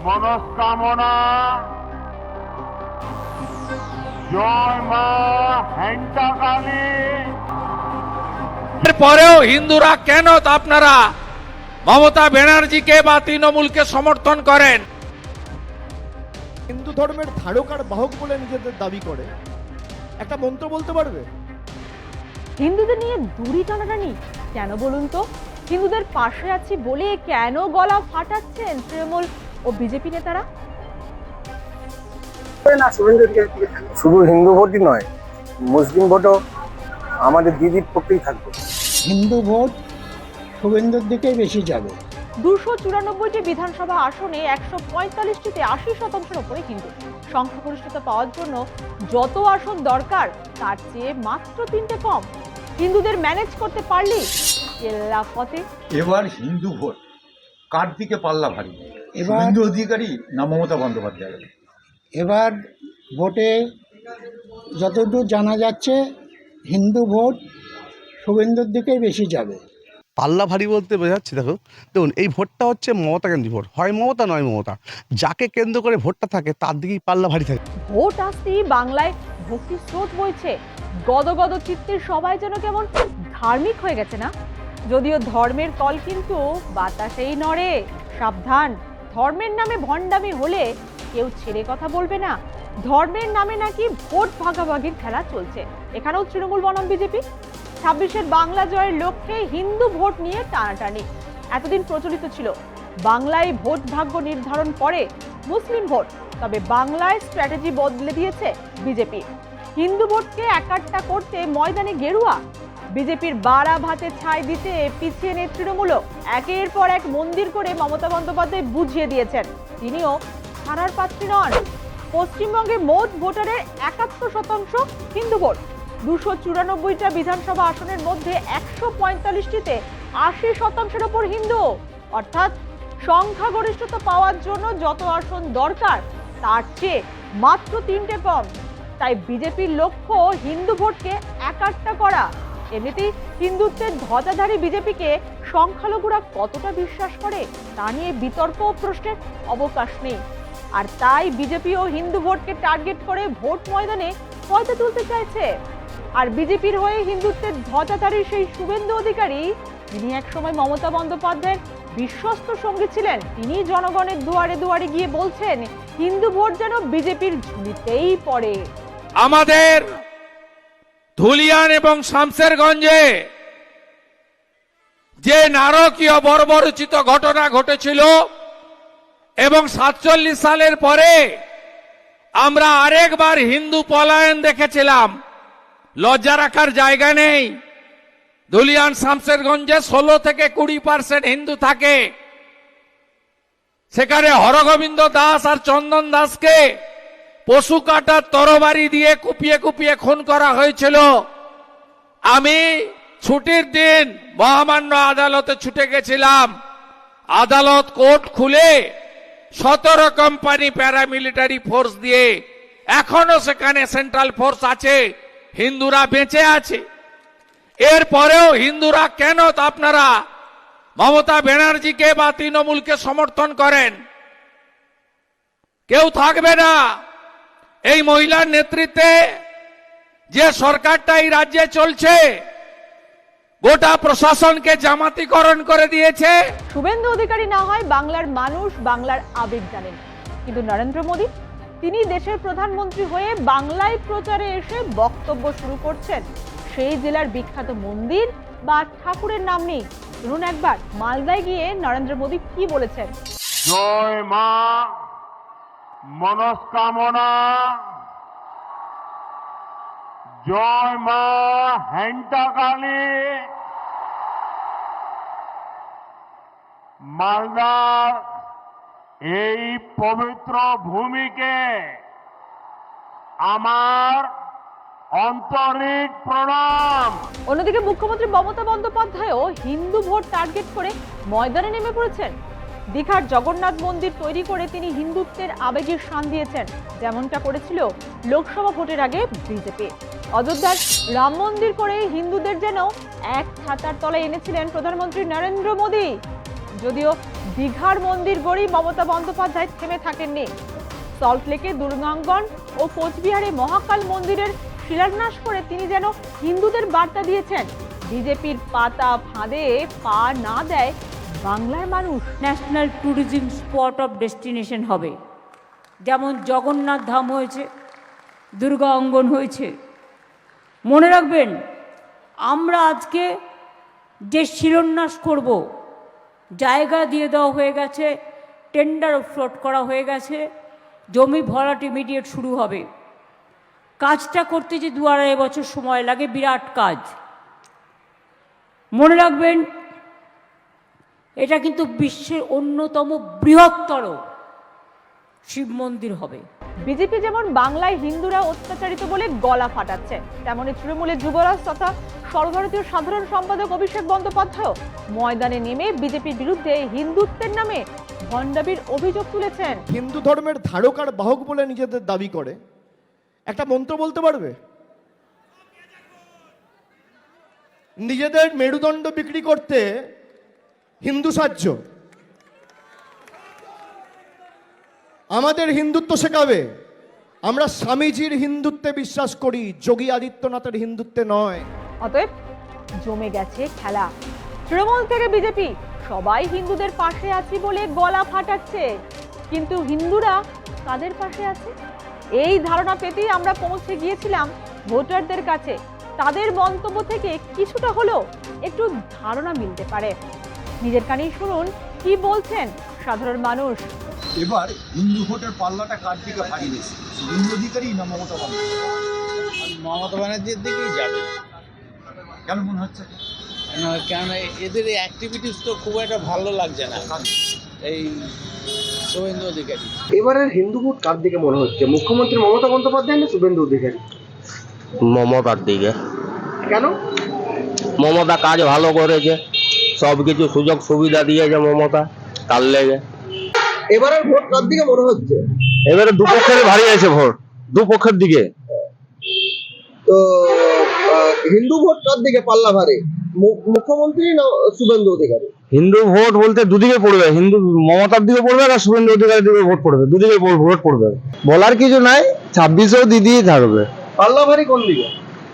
মনস্কামনা জয় মা হেন্টাকালী। এরপরেও হিন্দুরা কেন আপনারা মমতা ব্যানার্জিকে বা তৃণমূলকে সমর্থন করেন? হিন্দু ধর্মের ধারক আর বাহক বলে নিজেদের দাবি করে, একটা মন্ত্র বলতে পারবে? হিন্দুদের নিয়ে দড়ি টানাটানি কেন বলুন তো? হিন্দুদের পাশে আছি বলে কেন গলা ফাটাচ্ছেন তৃণমূল ও বিজেপি নেতারা? শুধু হিন্দু ভোটই নয়, মুসলিম ভোটও আমাদের দিদির পক্ষেই থাকবে। হিন্দু ভোট শুভেন্দুর দিকেই বেশি যাবে। 294টি বিধানসভা আসনে 145টিতে 80% উপরে হিন্দু। সংখ্যাগরিষ্ঠতা পাওয়ার জন্য যত আসন দরকার তার চেয়ে মাত্র 3টে কম। হিন্দুদের ম্যানেজ করতে পারলি কেল্লা ফতে। এবার হিন্দু ভোট কার দিকে পাল্লা ভারী? এবার হিন্দু অধিকারী না মমতা বন্দ্যোপাধ্যায়? এবার ভোটে যতদূর জানা যাচ্ছে হিন্দু ভোট শুভেন্দুর দিকেই বেশি যাবে। পাল্লা ভারী বলতে বোঝাচ্ছি, দেখুন এই ভোটটা হচ্ছে মমতা কেন্দ্রিক ভোট, হয় মমতা নয় মমতা, যাকে কেন্দ্র করে ভোটটা থাকে তার দিকেই পাল্লা ভারী থাকে। ভোট আসতেই বাংলায় ভক্তি স্রোত বইছে, গদগদ চিত্তের সবাই যেন কেমন ধার্মিক হয়ে গেছে না? যদিও ধর্মের কল কিন্তু বাতাসেই নড়ে। সাবধান, ধর্মের নামে ভণ্ডামি হলে কেউ ছেড়ে কথা বলবে না। ধর্মের নামে নাকি ভোট ভাগাভাগির খেলা চলছে। এখানেও তৃণমূল বনাম বিজেপি। 26-এর বাংলা জয়ের লক্ষ্যে হিন্দু ভোট নিয়ে টানাটানি। এতদিন প্রচলিত ছিল বাংলায় ভোট ভাগ্য নির্ধারণ করে মুসলিম ভোট, তবে বাংলায় স্ট্র্যাটেজি বদলে দিয়েছে বিজেপি। হিন্দু ভোটকে একাট্টা করতে ময়দানে গেরুয়া। বিজেপির বাড়া ভাতে ছাই দিতে পিছিয়ে নেই তৃণমূলও। একের পর এক মন্দির করে মমতা বন্দ্যোপাধ্যায় বুঝিয়ে দিয়েছেন তিনিও ছাড়ার পাত্রী নন। পশ্চিমবঙ্গে মোট ভোটারের 71% হিন্দু ভোট। 294টা বিধানসভা আসনের মধ্যে 145টিতে 80%-এর ওপর হিন্দু। অর্থাৎ সংখ্যাগরিষ্ঠতা পাওয়ার জন্য যত আসন দরকার তার চেয়ে মাত্র 3টে কম। তাই বিজেপির লক্ষ্য হিন্দু ভোটকে একাট্টা করা। এমনিতেই হিন্দুত্বের ধ্বজাধারী বিজেপিকে সংখ্যালঘুরা কতটা বিশ্বাস করে তা নিয়ে বিতর্ক ও প্রশ্নের অবকাশ নেই। আর তাই বিজেপিও হিন্দু ভোটকে টার্গেট করে ভোট ময়দানে পয়সা তুলতে চাইছে। আর বিজেপির হয়ে হিন্দুত্বের ধ্বজাধারী সেই শুভেন্দু অধিকারী, যিনি একসময় মমতা বন্দ্যোপাধ্যায়ের বিশ্বস্ত সঙ্গী ছিলেন, তিনি জনগণের দুয়ারে দুয়ারে গিয়ে বলছেন হিন্দু ভোট যেন বিজেপির ঝুলিতেই পড়ে। আমাদের ধুলিয়ান এবং শামশেরগঞ্জে যে নারকীয় বর্বরোচিত ঘটনা ঘটেছিল এবং 47 সালের পরে আমরা আরেকবার হিন্দু পলায়ন দেখেছিলাম, লজ্জা রাখার জায়গা নেই। ধুলিয়ান শামশেরগঞ্জে 16 থেকে 20% হিন্দু থাকে। সেখানে হরগোবিন্দ দাস আর চন্দন দাসকে পশু কাটার তরবারি দিয়ে কুপিয়ে কুপিয়ে খুন করা হয়েছিল। আমি ছুটির দিন মহামান্য আদালতে ছুটে গেছিলাম। আদালত কোর্ট খুলে 17 কোম্পানি প্যারামিলিটারি ফোর্স দিয়ে এখনো সেখানে সেন্ট্রাল ফোর্স আছে, হিন্দুরা বেঁচে আছে। এরপরেও হিন্দুরা কেন আপনারা মমতা ব্যানার্জিকে বা তৃণমূলকে সমর্থন করেন? কেউ থাকবে না। এই মহিলার নেতৃত্বে যে সরকারটা এই রাজ্যে চলছে গোটা প্রশাসনকে জামাতিকরণ করে দিয়েছে। শুভেন্দু অধিকারী না হয় বাংলার মানুষ, বাংলার আবেগ জানেন, কিন্তু নরেন্দ্র মোদী তিনি দেশের প্রধানমন্ত্রী হয়ে বাংলায় প্রচারে এসে বক্তব্য শুরু করছেন। সেই জেলার বিখ্যাত মন্দির বা ঠাকুরের নাম নেই। শুনুন একবার মালদায় গিয়ে নরেন্দ্র মোদী কি বলেছেন। জয় মা মনস্কামনা জয় মা হেন্টাকালী। মালদার এই পবিত্র ভূমিকে আমার আন্তরিক প্রণাম। অন্যদিকে মুখ্যমন্ত্রী মমতা বন্দ্যোপাধ্যায়ও হিন্দু ভোট টার্গেট করে ময়দানে নেমে পড়েছেন। দীঘার জগন্নাথ মন্দির তৈরি করে তিনি হিন্দুত্বের আবেগের শান দিয়েছেন, যেমনটা করেছিল লোকসভা ভোটের আগে বিজেপি। অযোধ্যার রাম মন্দির করে হিন্দুদের যেন এক ছাতার তলায় এনেছিলেন প্রধানমন্ত্রী নরেন্দ্র মোদী। যদিও দীঘার মন্দির গড়ি মমতা বন্দ্যোপাধ্যায় থেমে থাকেননি। সল্টলেকে দুর্গাঙ্গন ও কোচবিহারে মহাকাল মন্দিরের শিলান্যাস করে তিনি যেন হিন্দুদের বার্তা দিয়েছেন, বিজেপির পাতা ফাঁদে পা না দেয় বাংলার মানুষ। National tourism spot of destination হবে, যেমন জগন্নাথ ধাম হয়েছে, দুর্গা অঙ্গন হয়েছে। মনে রাখবেন, আমরা আজকে যে শিলান্যাস করব, জায়গা দিয়ে দেওয়া হয়ে গেছে, টেন্ডার ফ্লোট করা হয়ে গেছে, জমি ভরাট ইমিডিয়েট শুরু হবে। কাজটা করতে যে 2-2.5 বছর সময় লাগে, বিরাট কাজ। মনে রাখবেন, এটা কিন্তু বিশ্বের অন্যতম বৃহত্তর শিব মন্দির হবে। বিজেপি যেমন বাংলায় হিন্দুরা অত্যাচারিত বলে গলা ফাটাচ্ছে, তেমনি তৃণমূলের যুবরাজ তথা সর্বভারতীয় সাধারণ সম্পাদক অভিষেক বন্দ্যোপাধ্যায় ময়দানে নেমে বিজেপির বিরুদ্ধে হিন্দুত্বের নামে ভণ্ডামির অভিযোগ তুলেছেন। হিন্দু ধর্মের ধারক আর বাহক বলে নিজেদের দাবি করে, একটা মন্ত্র বলতে পারবে? নিজেদের মেরুদণ্ড বিক্রি করতে হিন্দু সাহায্য, আমাদের হিন্দুত্ব শেখাবে। আমরা স্বামীজির হিন্দুত্বে বিশ্বাস করি, যোগী আদিত্যনাথের হিন্দুত্বে নয়। অতএব জমে গেছে খেলা। তৃণমূল থেকে বিজেপি সবাই হিন্দুদের পাশে আছি বলে গলা ফাটাচ্ছে, কিন্তু হিন্দুরা কাদের পাশে আছে এই ধারণা পেতেই আমরা পৌঁছে গিয়েছিলাম ভোটারদের কাছে। তাদের মন্তব্য থেকে কিছুটা হলেও একটু ধারণা মিলতে পারে। নিজের কানেই শুনুন কি বলছেন সাধারণ মানুষ। এবার হিন্দু ভোটের পাল্লাটা কার দিকে ভারী বেশি, শুভেন্দু অধিকারী না মমতা বন্দ্যোপাধ্যায়? মমতা ব্যানার্জির দিকেই যাবে। কেন মনে হচ্ছে? কেন এদের অ্যাক্টিভিটিস তো খুব একটা ভালো লাগছে না এই শুভেন্দু অধিকারী। এবারের হিন্দু ভোট কার দিকে মনে হচ্ছে, মুখ্যমন্ত্রী মমতা বন্দ্যোপাধ্যায় না শুভেন্দু অধিকারী? মমতার দিকে। কেন? মমতা কাজ ভালো করেছে, সবকিছু সুযোগ সুবিধা দিয়েছে মমতা, তার লেগে। এবারের ভোট কার দিকে মনে হচ্ছে? এবারে দুপক্ষের ভারী আছে ভোট, দুপক্ষের দিকে। তো হিন্দু ভোট কার দিকে পাল্লা ভারী, মুখ্যমন্ত্রী না শুভেন্দু অধিকারী? হিন্দু ভোট বলতে দুদিকে পড়বে, হিন্দু মমতার দিকে পড়বে আর শুভেন্দু অধিকারীর দিকে ভোট পড়বে, দুদিকে ভোট পড়বে। বলার কিছু নাই, 26-এও দিদিই থাকবে। পাল্লা ভারী কোন দিকে?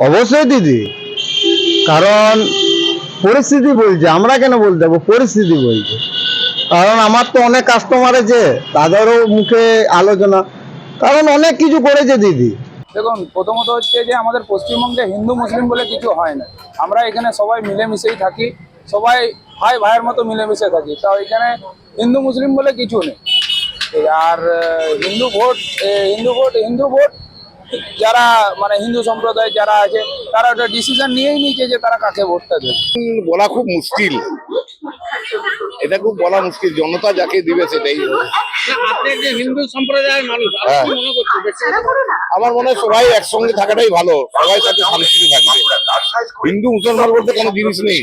অবশ্যই দিদি, কারণ পরিস্থিতি বলছে, আমরা কেন বলতে যাবো, পরিস্থিতি বলছে। কারণ আমার তো অনেক কাস্টমার আছে, তাদেরও মুখে আলোচনা, কারণ অনেক কিছু করেছে দিদি। দেখুন, প্রথমত হচ্ছে যে আমাদের পশ্চিমবঙ্গে হিন্দু মুসলিম বলে কিছু হয় না। আমরা এখানে সবাই মিলেমিশেই থাকি, সবাই ভাই ভাইয়ের মতো মিলেমিশে থাকি। তাও এখানে হিন্দু মুসলিম বলে কিছু নেই। আর হিন্দু ভোট যারা মানে হিন্দু সম্প্রদায় যারা আছে, তারা একটা ডিসিশন নিয়েই নিয়েছে যে তারা কাকে ভোটটা দেবে। বলা খুব মুশকিল, এটা খুব বলা মুশকিল, জনতা যাকে দিবে সেটাই। আপনি যে হিন্দু সম্প্রদায়ের মানুষ, আপনি মনে করছেন আমার মনে হয় সবাই একসঙ্গে থাকাটাই ভালো, সবাই সাথে শান্তিতে থাকবে। হিন্দু মুসলমান বলতে কোনো জিনিস নেই।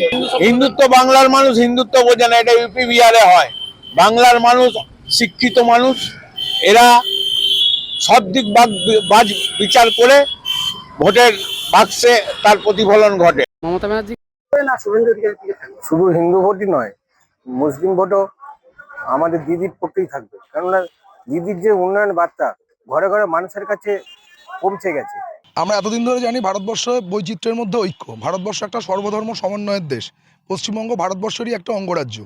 হিন্দুত্ব বাংলার মানুষ হিন্দুত্ব বোঝে না, এটা ইউপি বিহারে হয়। বাংলার মানুষ শিক্ষিত মানুষ, এরা সব দিক বাজ বিচার করে ভোটের বাক্সে তার প্রতিফলন ঘটে। মমতা ব্যানার্জি না শুভেন্দু অধিকারী দিকে থাকবে। শুধু হিন্দু ভোটই নয়, মুসলিম ভোটও আমাদের দিদির পক্ষেই থাকবে, কেননা দিদির যে উন্নয়ন বার্তা ঘরে ঘরে মানুষের কাছে পৌঁছে গেছে। আমরা এতদিন ধরে জানি ভারতবর্ষ বৈচিত্র্যের মধ্যে ঐক্য, ভারতবর্ষ একটা সর্বধর্ম সমন্বয়ের দেশ, পশ্চিমবঙ্গ ভারতবর্ষেরই একটা অঙ্গরাজ্য।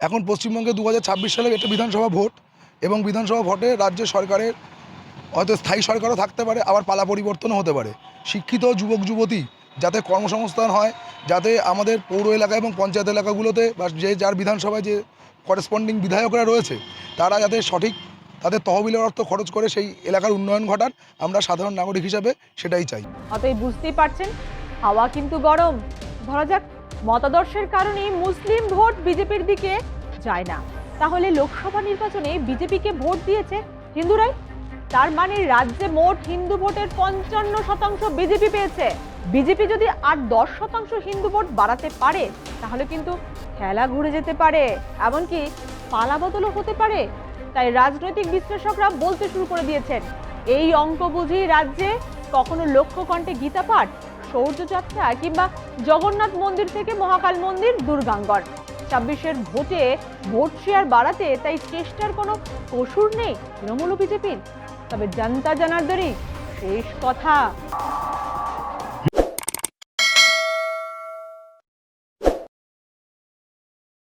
এখন পশ্চিমবঙ্গে 2026 সালে একটা বিধানসভা ভোট, এবং বিধানসভা ভোটে রাজ্য সরকারের হয়তো স্থায়ী সরকারও থাকতে পারে, আবার পালা পরিবর্তনও হতে পারে। শিক্ষিত যুবক যুবতী যাতে কর্মসংস্থান হয়, যাতে আমাদের পৌর এলাকা এবং পঞ্চায়েত এলাকাগুলোতে বা যে যার বিধানসভায় যে করেসপন্ডিং বিধায়করা রয়েছে, তারা যাতে সঠিক তাদের তহবিলের অর্থ খরচ করে সেই এলাকার উন্নয়ন ঘটান, আমরা সাধারণ নাগরিক হিসাবে সেটাই চাই। অতএব বুঝতেই পারছেন, হাওয়া কিন্তু গরম। ধরা যাক মতাদর্শের কারণে মুসলিম ভোট বিজেপির দিকে যায় না, তাহলে লোকসভা নির্বাচনে বিজেপিকে ভোট দিয়েছে হিন্দুরাই। তার মানে রাজ্যে মোট হিন্দু ভোটের 55% বিজেপি পেয়েছে। বিজেপি যদি আর 10% হিন্দু ভোট বাড়াতে পারে, তাহলে কিন্তু খেলা ঘুরে যেতে পারে, এমনকি পালাবদলও হতে পারে। তাই রাজনৈতিক বিশ্লেষকরা বলতে শুরু করে দিয়েছেন, এই অঙ্ক বুঝি রাজ্যে কখনো লক্ষ্যকণ্ঠে গীতা পাঠ, শৌর্যযাত্রা কিংবা জগন্নাথ মন্দির থেকে মহাকাল মন্দির দুর্গাঙ্গন, 2026-এর ভোটে ভোট শেয়ার বাড়াতে তাই চেষ্টার কোনো কসুর নেই তৃণমূল ও বিজেপির। তবে জনতা জনার্দনই শেষ কথা।